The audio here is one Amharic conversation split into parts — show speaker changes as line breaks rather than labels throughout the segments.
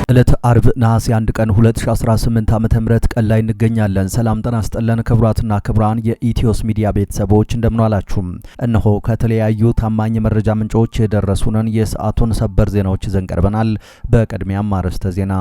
ዕለት አርብ ነሐሴ 1 ቀን 2018 ዓ.ም ቀን ላይ እንገኛለን። ሰላም ጤና ይስጥልን ክቡራትና ክቡራን የኢትዮስ ሚዲያ ቤተሰቦች እንደምናላችሁ። እነሆ ከተለያዩ ታማኝ መረጃ ምንጮች የደረሱንን የሰዓቱን ሰበር ዜናዎች ይዘን ቀርበናል። በቅድሚያም አርዕስተ ዜና።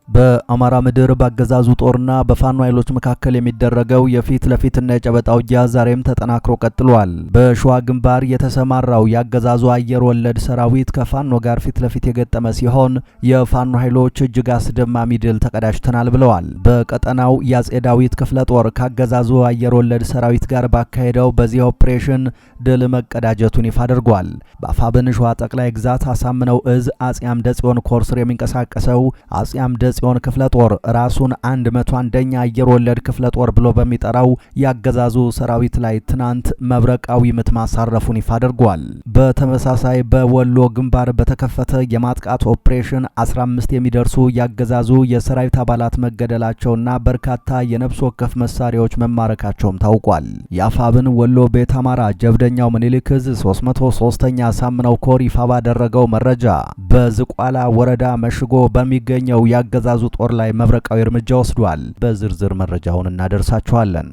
በአማራ ምድር ባገዛዙ ጦርና በፋኖ ኃይሎች መካከል የሚደረገው የፊት ለፊትና የጨበጣ ውጊያ ዛሬም ተጠናክሮ ቀጥሏል። በሸዋ ግንባር የተሰማራው ያገዛዙ አየር ወለድ ሰራዊት ከፋኖ ጋር ፊት ለፊት የገጠመ ሲሆን የፋኖ ኃይሎች እጅግ አስደማሚ ድል ተቀዳጅተናል ብለዋል። በቀጠናው የአጼ ዳዊት ክፍለ ጦር ካገዛዙ አየር ወለድ ሰራዊት ጋር ባካሄደው በዚህ ኦፕሬሽን ድል መቀዳጀቱን ይፋ አድርጓል። በአፋብን ሸዋ ጠቅላይ ግዛት አሳምነው እዝ አጼ አምደ ጽዮን ኮር ስር የሚንቀሳቀሰው አጼ አምደ ጽዮን ክፍለ ጦር ራሱን 101ኛ አየር ወለድ ክፍለ ጦር ብሎ በሚጠራው ያገዛዙ ሰራዊት ላይ ትናንት መብረቃዊ ምት ማሳረፉን ይፋ አድርጓል። በተመሳሳይ በወሎ ግንባር በተከፈተ የማጥቃት ኦፕሬሽን 15 የሚደርሱ ያገዛዙ የሰራዊት አባላት መገደላቸውና በርካታ የነፍስ ወከፍ መሳሪያዎች መማረካቸውም ታውቋል። የአፋብን ወሎ ቤት አማራ ጀብደኛው ምኒልክ እዝ 303ኛ አሳምነው ኮር ይፋ ባደረገው መረጃ በዝቋላ ወረዳ መሽጎ በሚገኘው ያገዛዙ ጦር ላይ መብረቃዊ እርምጃ ወስዷል። በዝርዝር መረጃውን እናደርሳችኋለን።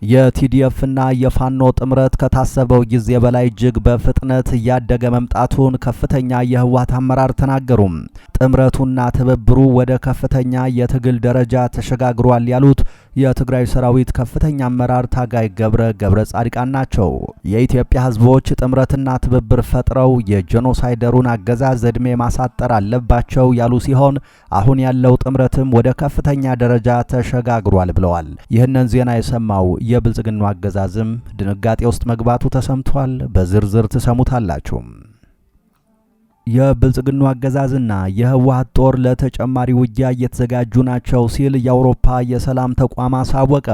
የቲዲኤፍና የፋኖ ጥምረት ከታሰበው ጊዜ በላይ እጅግ በፍጥነት እያደገ መምጣቱን ከፍተኛ የህወሓት አመራር ተናገሩ። ጥምረቱና ትብብሩ ወደ ከፍተኛ የትግል ደረጃ ተሸጋግሯል ያሉት የትግራይ ሰራዊት ከፍተኛ አመራር ታጋይ ገብረ ጻድቃን ናቸው። የኢትዮጵያ ህዝቦች ጥምረትና ትብብር ፈጥረው የጄኖሳይደሩን አገዛዝ ዕድሜ ማሳጠር አለባቸው ያሉ ሲሆን አሁን ያለው ጥምረትም ወደ ከፍተኛ ደረጃ ተሸጋግሯል ብለዋል። ይህንን ዜና የሰማው የብልጽግናው አገዛዝም ድንጋጤ ውስጥ መግባቱ ተሰምቷል። በዝርዝር ትሰሙታላችሁ። የብልጽግናው አገዛዝና የህወሓት ጦር ለተጨማሪ ውጊያ እየተዘጋጁ ናቸው ሲል የአውሮፓ የሰላም ተቋም አሳወቀ።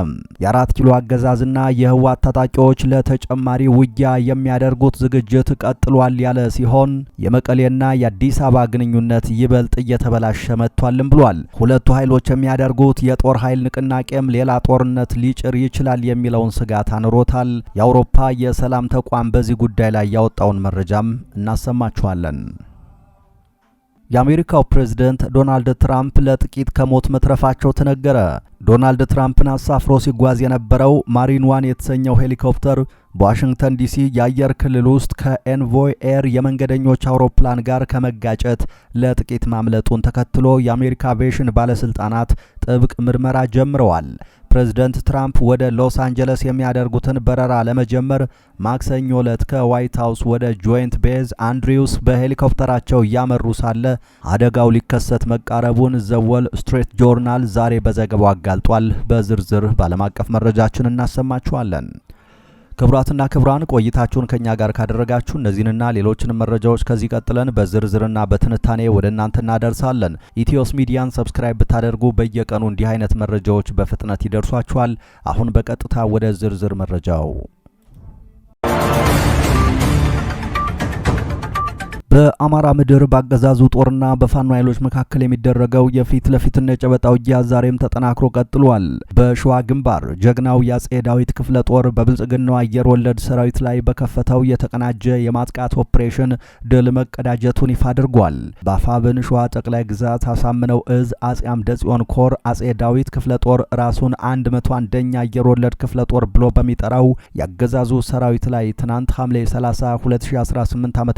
የ4 ኪሎ አገዛዝና የህወሓት ታጣቂዎች ለተጨማሪ ውጊያ የሚያደርጉት ዝግጅት ቀጥሏል ያለ ሲሆን የመቀሌና የአዲስ አበባ ግንኙነት ይበልጥ እየተበላሸ መጥቷልም ብሏል። ሁለቱ ኃይሎች የሚያደርጉት የጦር ኃይል ንቅናቄም ሌላ ጦርነት ሊጭር ይችላል የሚለውን ስጋት አኑሮታል። የአውሮፓ የሰላም ተቋም በዚህ ጉዳይ ላይ ያወጣውን መረጃም እናሰማችኋለን። የአሜሪካው ፕሬዝዳንት ዶናልድ ትራምፕ ለጥቂት ከሞት መትረፋቸው ተነገረ። ዶናልድ ትራምፕን አሳፍሮ ሲጓዝ የነበረው ማሪን ዋን የተሰኘው ሄሊኮፕተር በዋሽንግተን ዲሲ የአየር ክልል ውስጥ ከኤንቮይ ኤር የመንገደኞች አውሮፕላን ጋር ከመጋጨት ለጥቂት ማምለጡን ተከትሎ የአሜሪካ አቪዬሽን ባለስልጣናት ጥብቅ ምርመራ ጀምረዋል። ፕሬዝዳንት ትራምፕ ወደ ሎስ አንጀለስ የሚያደርጉትን በረራ ለመጀመር ማክሰኞ ዕለት ከዋይት ሃውስ ወደ ጆይንት ቤዝ አንድሪውስ በሄሊኮፕተራቸው እያመሩ ሳለ አደጋው ሊከሰት መቃረቡን ዘ ዎል ስትሪት ጆርናል ዛሬ በዘገባው አጋልጧል። በዝርዝር ባለም አቀፍ መረጃችን እናሰማችኋለን። ክቡራትና ክቡራን ቆይታችሁን ከኛ ጋር ካደረጋችሁ እነዚህንና ሌሎችንም መረጃዎች ከዚህ ቀጥለን በዝርዝርና በትንታኔ ወደ እናንተ እናደርሳለን። ኢትዮስ ሚዲያን ሰብስክራይብ ብታደርጉ በየቀኑ እንዲህ አይነት መረጃዎች በፍጥነት ይደርሷችኋል። አሁን በቀጥታ ወደ ዝርዝር መረጃው። በአማራ ምድር ባገዛዙ ጦርና በፋኖ ኃይሎች መካከል የሚደረገው የፊት ለፊትና የጨበጣ ውጊያ ዛሬም ተጠናክሮ ቀጥሏል። በሸዋ ግንባር ጀግናው የአጼ ዳዊት ክፍለ ጦር በብልጽግናው አየር ወለድ ሰራዊት ላይ በከፈተው የተቀናጀ የማጥቃት ኦፕሬሽን ድል መቀዳጀቱን ይፋ አድርጓል። በአፋብን ሸዋ ጠቅላይ ግዛት አሳምነው እዝ አጼ አምደ ጽዮን ኮር አጼ ዳዊት ክፍለ ጦር ራሱን 101ኛ አየር ወለድ ክፍለ ጦር ብሎ በሚጠራው ያገዛዙ ሰራዊት ላይ ትናንት ሐምሌ 30 2018 ዓ.ም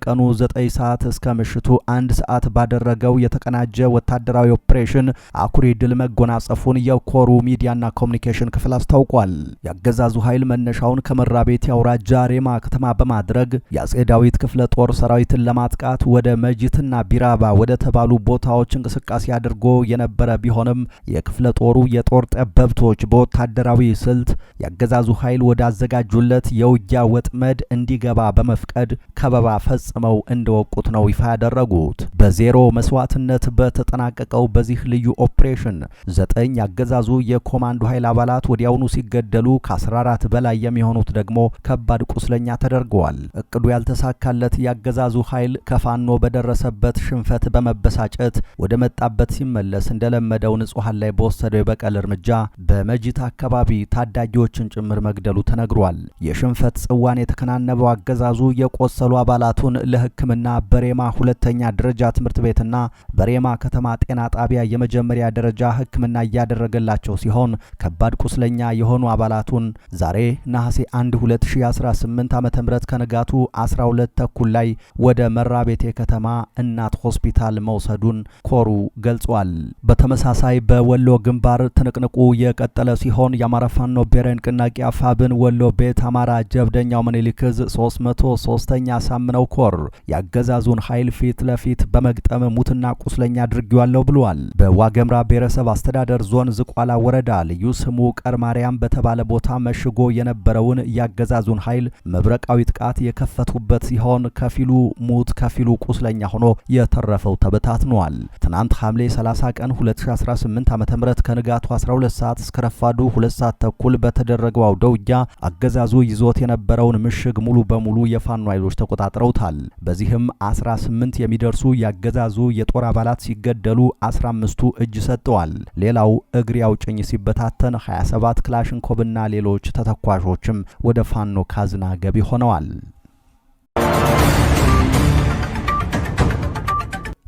ቀኑ 9 ሰዓት እስከ ምሽቱ 1 ሰዓት ባደረገው የተቀናጀ ወታደራዊ ኦፕሬሽን አኩሪ ድል መጎናጸፉን የኮሩ ሚዲያና ኮሙኒኬሽን ክፍል አስታውቋል። ያገዛዙ ኃይል መነሻውን ከመራቤቴ አውራጃ ሬማ ከተማ በማድረግ የአጼ ዳዊት ክፍለ ጦር ሰራዊትን ለማጥቃት ወደ መጂትና ቢራባ ወደ ተባሉ ቦታዎች እንቅስቃሴ አድርጎ የነበረ ቢሆንም የክፍለ ጦሩ የጦር ጠበብቶች በወታደራዊ ስልት ያገዛዙ ኃይል ወደ አዘጋጁለት የውጊያ ወጥመድ እንዲገባ በመፍቀድ ከበባ ፈጽመው እንደወቁት ነው ይፋ ያደረጉት። በዜሮ መስዋዕትነት በተጠናቀቀው በዚህ ልዩ ኦፕሬሽን 9 ያገዛዙ የኮማንዶ ኃይል አባላት ወዲያውኑ ሲገደሉ ከ14 በላይ የሚሆኑት ደግሞ ከባድ ቁስለኛ ተደርገዋል። እቅዱ ያልተሳካለት ያገዛዙ ኃይል ከፋኖ በደረሰበት ሽንፈት በመበሳጨት ወደ መጣበት ሲመለስ እንደለመደው ንጹሃን ላይ በወሰደው የበቀል እርምጃ በመጂት አካባቢ ታዳጊዎችን ጭምር መግደሉ ተነግሯል። የሽንፈት ጽዋን የተከናነበው አገዛዙ የቆሰሉ አባላቱን ለሕክምና በሬማ ሁለተኛ ደረጃ ትምህርት ቤትና በሬማ ከተማ ጤና ጣቢያ የመጀመሪያ ደረጃ ሕክምና እያደረገላቸው ሲሆን ከባድ ቁስለኛ የሆኑ አባላቱን ዛሬ ነሐሴ 1 2018 ዓ.ም ከንጋቱ 12 ተኩል ላይ ወደ መራቤቴ ከተማ እናት ሆስፒታል መውሰዱን ኮሩ ገልጿል። በተመሳሳይ በወሎ ግንባር ትንቅንቁ የቀጠለ ሲሆን የአማራ ፋኖ ብሔራዊ ንቅናቄ አፋብን ወሎ ቤት አማራ ጀብደኛው ምኒልክ ዕዝ 303ኛ ሳምነው ኮር ያገዛዙን ኃይል ፊት ለፊት በመግጠም ሙትና ቁስለኛ አድርጓለው ብሏል። በዋገምራ ብሔረሰብ አስተዳደር ዞን ዝቋላ ወረዳ ልዩ ስሙ ቀርማርያም በተባለ ቦታ መሽጎ የነበረውን ያገዛዙን ኃይል መብረቃዊ ጥቃት የከፈቱበት ሲሆን ከፊሉ ሙት ከፊሉ ቁስለኛ ሆኖ የተረፈው ተበታትኗል። ትናንት ሐምሌ 30 ቀን 2018 ዓ.ም ከንጋቱ 12 ሰዓት እስከ ረፋዱ 2 ሰዓት ተኩል በተደረገው አውደውጊያ አገዛዙ ይዞት የነበረውን ምሽግ ሙሉ በሙሉ የፋኖ ኃይሎች ተቆጣጥረውታል። በዚህም 18 የሚደርሱ ያገዛዙ የጦር አባላት ሲገደሉ 15ቱ እጅ ሰጥተዋል። ሌላው እግሬ አውጭኝ ሲበታተን 27 ክላሽንኮቭና ሌሎች ተተኳሾችም ወደ ፋኖ ካዝና ገቢ ሆነዋል።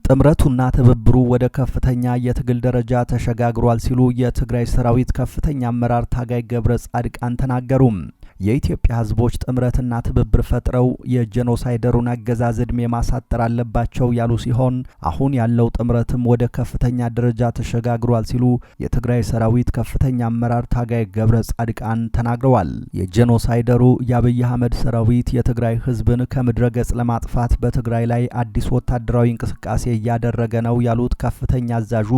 ጥምረቱና ትብብሩ ወደ ከፍተኛ የትግል ደረጃ ተሸጋግሯል ሲሉ የትግራይ ሰራዊት ከፍተኛ አመራር ታጋይ ገብረ ጻድቃን ተናገሩ። የኢትዮጵያ ህዝቦች ጥምረትና ትብብር ፈጥረው የጄኖሳይደሩን አገዛዝ ዕድሜ ማሳጠር አለባቸው ያሉ ሲሆን አሁን ያለው ጥምረትም ወደ ከፍተኛ ደረጃ ተሸጋግሯል ሲሉ የትግራይ ሰራዊት ከፍተኛ አመራር ታጋይ ገብረ ጻድቃን ተናግረዋል። የጄኖሳይደሩ የአብይ አህመድ ሰራዊት የትግራይ ህዝብን ከምድረ ገጽ ለማጥፋት በትግራይ ላይ አዲስ ወታደራዊ እንቅስቃሴ እያደረገ ነው ያሉት ከፍተኛ አዛዡ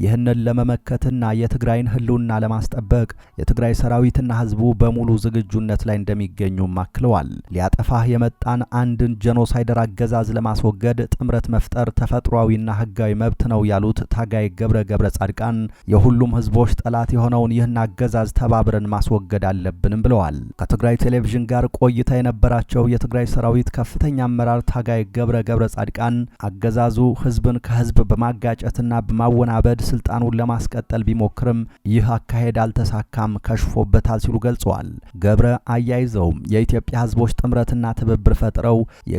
ይህንን ለመመከትና የትግራይን ህልውና ለማስጠበቅ የትግራይ ሰራዊትና ህዝቡ በሙሉ ዝግጁነት ላይ እንደሚገኙ ማክለዋል። ሊያጠፋህ የመጣን አንድን ጄኖሳይደር አገዛዝ ለማስወገድ ጥምረት መፍጠር ተፈጥሯዊና ህጋዊ መብት ነው ያሉት ታጋይ ገብረ ጻድቃን የሁሉም ህዝቦች ጠላት የሆነውን ይህን አገዛዝ ተባብረን ማስወገድ አለብንም ብለዋል። ከትግራይ ቴሌቪዥን ጋር ቆይታ የነበራቸው የትግራይ ሰራዊት ከፍተኛ አመራር ታጋይ ገብረ ጻድቃን አገዛዙ ህዝብን ከህዝብ በማጋጨትና በማወናበድ ስልጣኑን ለማስቀጠል ቢሞክርም ይህ አካሄድ አልተሳካም፣ ከሽፎበታል ሲሉ ገልጸዋል። ገብረ አያይዘውም የኢትዮጵያ ህዝቦች ጥምረትና ትብብር ፈጥረው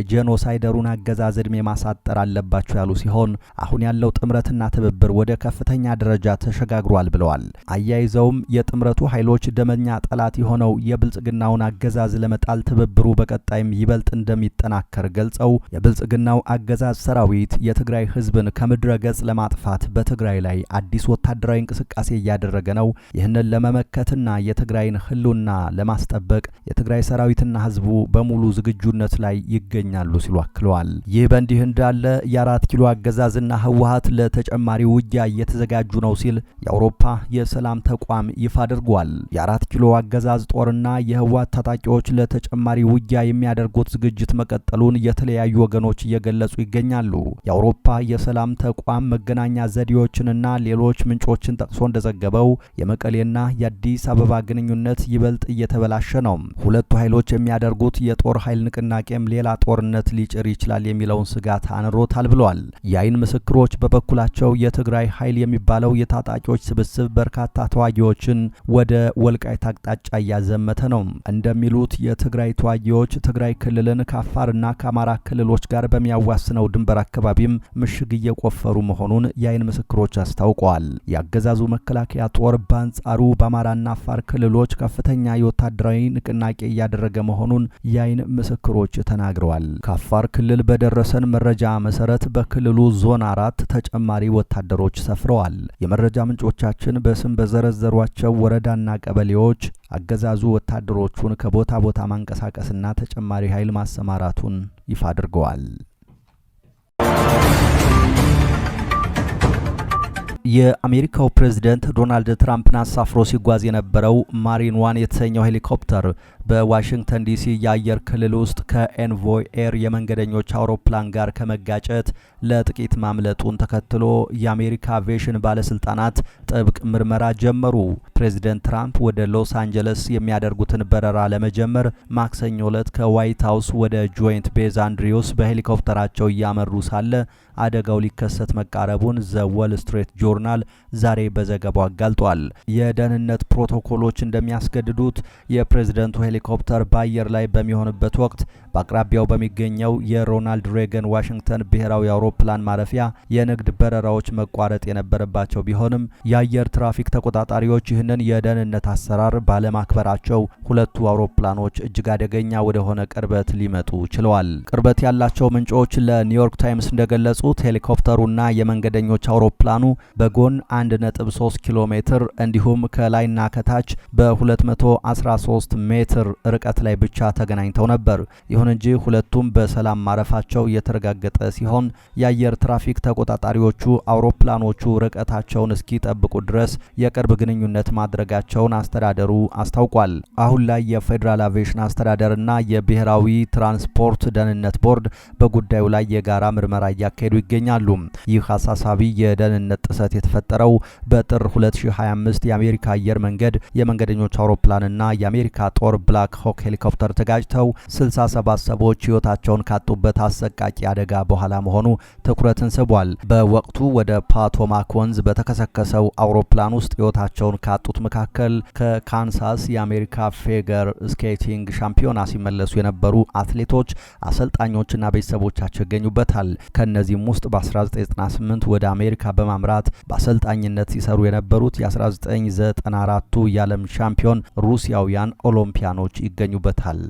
የጄኖሳይደሩን አገዛዝ ዕድሜ ማሳጠር አለባቸው ያሉ ሲሆን አሁን ያለው ጥምረትና ትብብር ወደ ከፍተኛ ደረጃ ተሸጋግሯል ብለዋል። አያይዘውም የጥምረቱ ኃይሎች ደመኛ ጠላት የሆነው የብልጽግናውን አገዛዝ ለመጣል ትብብሩ በቀጣይም ይበልጥ እንደሚጠናከር ገልጸው የብልጽግናው አገዛዝ ሰራዊት የትግራይ ህዝብን ከምድረ ገጽ ለማጥፋት በትግራይ ላይ አዲስ ወታደራዊ እንቅስቃሴ እያደረገ ነው። ይህንን ለመመከትና የትግራይን ህልውና ለማስጠበቅ የትግራይ ሰራዊትና ህዝቡ በሙሉ ዝግጁነት ላይ ይገኛሉ ሲሉ አክለዋል። ይህ በእንዲህ እንዳለ የ4 ኪሎ አገዛዝና ህወሓት ለተጨማሪ ውጊያ እየተዘጋጁ ነው ሲል የአውሮፓ የሰላም ተቋም ይፋ አድርጓል። የ4 ኪሎ አገዛዝ ጦርና የህወሓት ታጣቂዎች ለተጨማሪ ውጊያ የሚያደርጉት ዝግጅት መቀጠሉን የተለያዩ ወገኖች እየገለጹ ይገኛሉ። የአውሮፓ የሰላም ተቋም መገናኛ ዘዴዎችንና ሌሎች ምንጮችን ጠቅሶ እንደዘገበው የመቀሌና የአዲስ አበባ ግንኙነት ይበልጥ እየተበላሸ ነው። ሁለቱ ኃይሎች የሚያደርጉት የጦር ኃይል ንቅናቄም ሌላ ጦርነት ሊጭር ይችላል የሚለውን ስጋት አንሮታል ብለዋል። የአይን ምስክሮች በበኩላቸው የትግራይ ኃይል የሚባለው የታጣቂዎች ስብስብ በርካታ ተዋጊዎችን ወደ ወልቃይት አቅጣጫ እያዘመተ ነው። እንደሚሉት የትግራይ ተዋጊዎች ትግራይ ክልልን ከአፋርና ከአማራ ክልሎች ጋር በሚያዋስነው ድንበር አካባቢም ምሽግ እየቆፈሩ መሆኑን የአይን ምስክሮች አስታውቀዋል። የአገዛዙ መከላከያ ጦር በአንጻሩ በአማራና አፋር ክልሎች ከፍተኛ የወታደራዊ ንቅናቄ እያደረገ መሆኑን የአይን ምስክሮች ተናግረዋል። ከአፋር ክልል በደረሰን መረጃ መሰረት በክልሉ ዞን 4 ተጨማሪ ወታደሮች ሰፍረዋል። የመረጃ ምንጮቻችን በስም በዘረዘሯቸው ወረዳና ቀበሌዎች አገዛዙ ወታደሮቹን ከቦታ ቦታ ማንቀሳቀስና ተጨማሪ ኃይል ማሰማራቱን ይፋ አድርገዋል። የአሜሪካው ፕሬዝዳንት ዶናልድ ትራምፕን አሳፍሮ ሲጓዝ የነበረው ማሪን ዋን የተሰኘው ሄሊኮፕተር በዋሽንግተን ዲሲ የአየር ክልል ውስጥ ከኤንቮይ ኤር የመንገደኞች አውሮፕላን ጋር ከመጋጨት ለጥቂት ማምለጡን ተከትሎ የአሜሪካ አቪዬሽን ባለስልጣናት ጥብቅ ምርመራ ጀመሩ። ፕሬዝዳንት ትራምፕ ወደ ሎስ አንጀለስ የሚያደርጉትን በረራ ለመጀመር ማክሰኞ ዕለት ከዋይት ሃውስ ወደ ጆይንት ቤዝ አንድሪውስ በሄሊኮፕተራቸው እያመሩ ሳለ አደጋው ሊከሰት መቃረቡን ዘ ዎል ስትሪት ጆርናል ዛሬ በዘገባው አጋልጧል። የደህንነት ፕሮቶኮሎች እንደሚያስገድዱት የፕሬዝዳንቱ ሄሊኮፕተር በአየር ላይ በሚሆንበት ወቅት በአቅራቢያው በሚገኘው የሮናልድ ሬገን ዋሽንግተን ብሔራዊ አውሮፕላን ማረፊያ የንግድ በረራዎች መቋረጥ የነበረባቸው ቢሆንም የአየር ትራፊክ ተቆጣጣሪዎች ይህንን የደህንነት አሰራር ባለማክበራቸው ሁለቱ አውሮፕላኖች እጅግ አደገኛ ወደሆነ ቅርበት ሊመጡ ችለዋል። ቅርበት ያላቸው ምንጮች ለኒውዮርክ ታይምስ እንደገለጹት ሄሊኮፕተሩና የመንገደኞች አውሮፕላኑ በጎን 1.3 ኪሎ ሜትር እንዲሁም ከላይና ከታች በ213 ሜትር ርቀት ላይ ብቻ ተገናኝተው ነበር። ይሁን እንጂ ሁለቱም በሰላም ማረፋቸው የተረጋገጠ ሲሆን የአየር ትራፊክ ተቆጣጣሪዎቹ አውሮፕላኖቹ ርቀታቸውን እስኪጠብቁ ድረስ የቅርብ ግንኙነት ማድረጋቸውን አስተዳደሩ አስታውቋል። አሁን ላይ የፌዴራል አቪዬሽን አስተዳደርና የብሔራዊ ትራንስፖርት ደህንነት ቦርድ በጉዳዩ ላይ የጋራ ምርመራ እያካሄዱ ይገኛሉ። ይህ አሳሳቢ የደህንነት ጥሰት የተፈጠረው በጥር 2025 የአሜሪካ አየር መንገድ የመንገደኞች አውሮፕላንና የአሜሪካ ጦር ብላክ ሆክ ሄሊኮፕተር ተጋጭተው 67 ሰዎች ሕይወታቸውን ካጡበት አሰቃቂ አደጋ በኋላ መሆኑ ትኩረትን ስቧል። በወቅቱ ወደ ፓቶማክ ወንዝ በተከሰከሰው አውሮፕላን ውስጥ ሕይወታቸውን ካጡት መካከል ከካንሳስ የአሜሪካ ፌገር ስኬቲንግ ሻምፒዮና ሲመለሱ የነበሩ አትሌቶች፣ አሰልጣኞችና ቤተሰቦቻቸው ይገኙበታል። ከነዚህም ውስጥ በ1998 ወደ አሜሪካ በማምራት በአሰልጣኝነት ሲሰሩ የነበሩት የ1994ቱ የዓለም ሻምፒዮን ሩሲያውያን ኦሎምፒያኖች ይገኙበታል።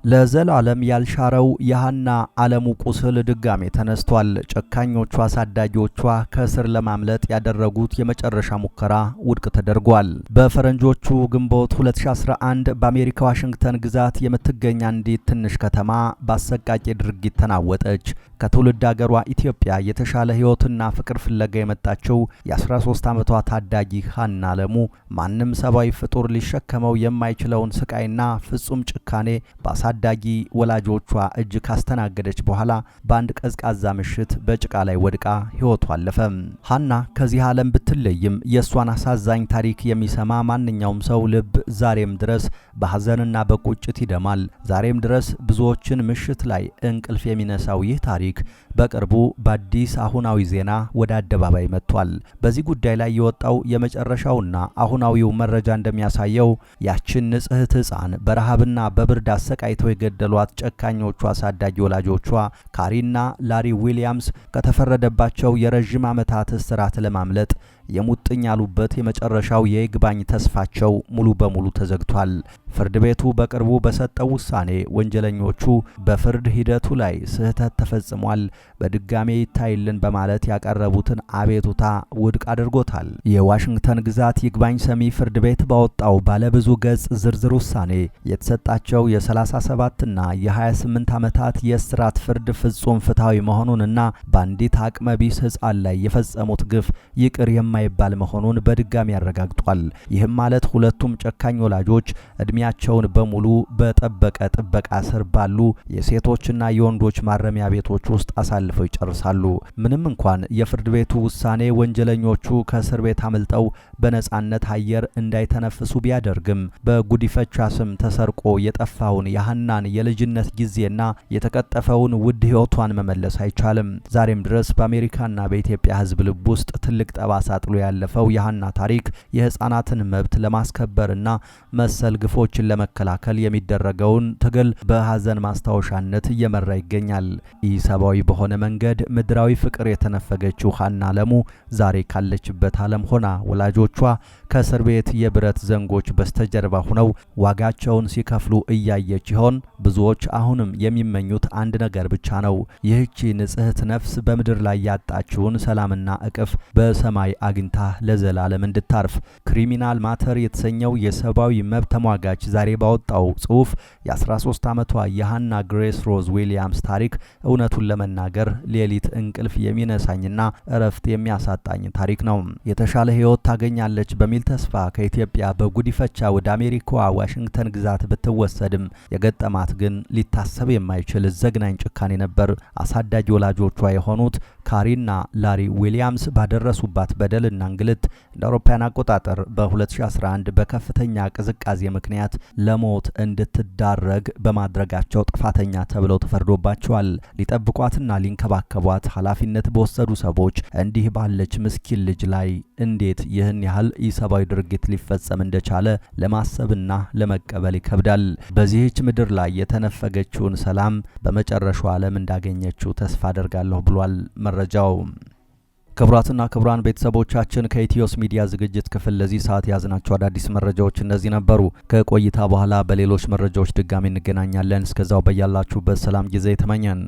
ለዘላለም ያልሻረው የሃና ዓለሙ ቁስል ድጋሜ ተነስቷል። ጨካኞቹ አሳዳጊዎቿ ከእስር ለማምለጥ ያደረጉት የመጨረሻ ሙከራ ውድቅ ተደርጓል። በፈረንጆቹ ግንቦት 2011 በአሜሪካ ዋሽንግተን ግዛት የምትገኝ አንዲት ትንሽ ከተማ በአሰቃቂ ድርጊት ተናወጠች። ከትውልድ አገሯ ኢትዮጵያ የተሻለ ሕይወትና ፍቅር ፍለጋ የመጣችው የ13 ዓመቷ ታዳጊ ሃና ዓለሙ ማንም ሰብአዊ ፍጡር ሊሸከመው የማይችለውን ስቃይና ፍጹም ጭካኔ ታዳጊ ወላጆቿ እጅ ካስተናገደች በኋላ በአንድ ቀዝቃዛ ምሽት በጭቃ ላይ ወድቃ ሕይወቷ አለፈ። ሃና ከዚህ ዓለም ብትለይም የእሷን አሳዛኝ ታሪክ የሚሰማ ማንኛውም ሰው ልብ ዛሬም ድረስ በሐዘንና በቁጭት ይደማል። ዛሬም ድረስ ብዙዎችን ምሽት ላይ እንቅልፍ የሚነሳው ይህ ታሪክ በቅርቡ በአዲስ አሁናዊ ዜና ወደ አደባባይ መጥቷል። በዚህ ጉዳይ ላይ የወጣው የመጨረሻውና አሁናዊው መረጃ እንደሚያሳየው ያችን ንጽሕት ሕፃን በረሃብና በብርድ አሰቃይተው የገደሏት ጨካኞቹ አሳዳጊ ወላጆቿ ካሪና ላሪ ዊሊያምስ ከተፈረደባቸው የረጅም ዓመታት እስራት ለማምለጥ የሙጥኝ ያሉበት የመጨረሻው የይግባኝ ተስፋቸው ሙሉ በሙሉ ተዘግቷል። ፍርድ ቤቱ በቅርቡ በሰጠው ውሳኔ ወንጀለኞቹ በፍርድ ሂደቱ ላይ ስህተት ተፈጽሟል፣ በድጋሜ ይታይልን በማለት ያቀረቡትን አቤቱታ ውድቅ አድርጎታል። የዋሽንግተን ግዛት ይግባኝ ሰሚ ፍርድ ቤት ባወጣው ባለብዙ ገጽ ዝርዝር ውሳኔ የተሰጣቸው የ37ና የ28 ዓመታት የእስራት ፍርድ ፍጹም ፍትሐዊ መሆኑንና በአንዲት አቅመ ቢስ ሕፃን ላይ የፈጸሙት ግፍ ይቅር የማይባል መሆኑን በድጋሚ ያረጋግጧል። ይህም ማለት ሁለቱም ጨካኝ ወላጆች እድሜያቸውን በሙሉ በጠበቀ ጥበቃ ስር ባሉ የሴቶችና የወንዶች ማረሚያ ቤቶች ውስጥ አሳልፈው ይጨርሳሉ። ምንም እንኳን የፍርድ ቤቱ ውሳኔ ወንጀለኞቹ ከእስር ቤት አምልጠው በነጻነት አየር እንዳይተነፍሱ ቢያደርግም በጉዲፈቻ ስም ተሰርቆ የጠፋውን የሃናን የልጅነት ጊዜና የተቀጠፈውን ውድ ሕይወቷን መመለስ አይቻልም። ዛሬም ድረስ በአሜሪካና በኢትዮጵያ ሕዝብ ልብ ውስጥ ትልቅ ጠባሳ ጥሎ ያለፈው የሃና ታሪክ የህፃናትን መብት ለማስከበርና መሰል ግፎችን ለመከላከል የሚደረገውን ትግል በሐዘን ማስታወሻነት እየመራ ይገኛል። ኢሰብአዊ በሆነ መንገድ ምድራዊ ፍቅር የተነፈገችው ሃና ዓለሙ ዛሬ ካለችበት ዓለም ሆና ወላጆቿ ከእስር ቤት የብረት ዘንጎች በስተጀርባ ሆነው ዋጋቸውን ሲከፍሉ እያየች ይሆን? ብዙዎች አሁንም የሚመኙት አንድ ነገር ብቻ ነው። ይህቺ ንጽሕት ነፍስ በምድር ላይ ያጣችውን ሰላምና እቅፍ በሰማይ አግኝታ ለዘላለም እንድታርፍ። ክሪሚናል ማተር የተሰኘው የሰብአዊ መብት ተሟጋች ዛሬ ባወጣው ጽሑፍ የ13 ዓመቷ የሃና ግሬስ ሮዝ ዊሊያምስ ታሪክ እውነቱን ለመናገር ሌሊት እንቅልፍ የሚነሳኝና እረፍት የሚያሳጣኝ ታሪክ ነው። የተሻለ ሕይወት ታገኛለች በሚል ተስፋ ከኢትዮጵያ በጉዲፈቻ ወደ አሜሪካዋ ዋሽንግተን ግዛት ብትወሰድም የገጠማት ግን ሊታሰብ የማይችል ዘግናኝ ጭካኔ ነበር። አሳዳጊ ወላጆቿ የሆኑት ካሪና ላሪ ዊሊያምስ ባደረሱባት በደልና እንግልት እንደ አውሮፓውያን አቆጣጠር በ2011 በከፍተኛ ቅዝቃዜ ምክንያት ለሞት እንድትዳረግ በማድረጋቸው ጥፋተኛ ተብለው ተፈርዶባቸዋል። ሊጠብቋትና ሊንከባከቧት ኃላፊነት በወሰዱ ሰዎች እንዲህ ባለች ምስኪን ልጅ ላይ እንዴት ይህን ያህል ኢሰብአዊ ድርጊት ሊፈጸም እንደቻለ ለማሰብና ለመቀበል ይከብዳል። በዚህች ምድር ላይ የተነፈገችውን ሰላም በመጨረሻው ዓለም እንዳገኘችው ተስፋ አደርጋለሁ ብሏል መረጃው። ክቡራትና ክቡራን ቤተሰቦቻችን ከኢትዮስ ሚዲያ ዝግጅት ክፍል ለዚህ ሰዓት ያዝናቸው አዳዲስ መረጃዎች እነዚህ ነበሩ። ከቆይታ በኋላ በሌሎች መረጃዎች ድጋሚ እንገናኛለን። እስከዛው በያላችሁበት ሰላም ጊዜ ተመኘን።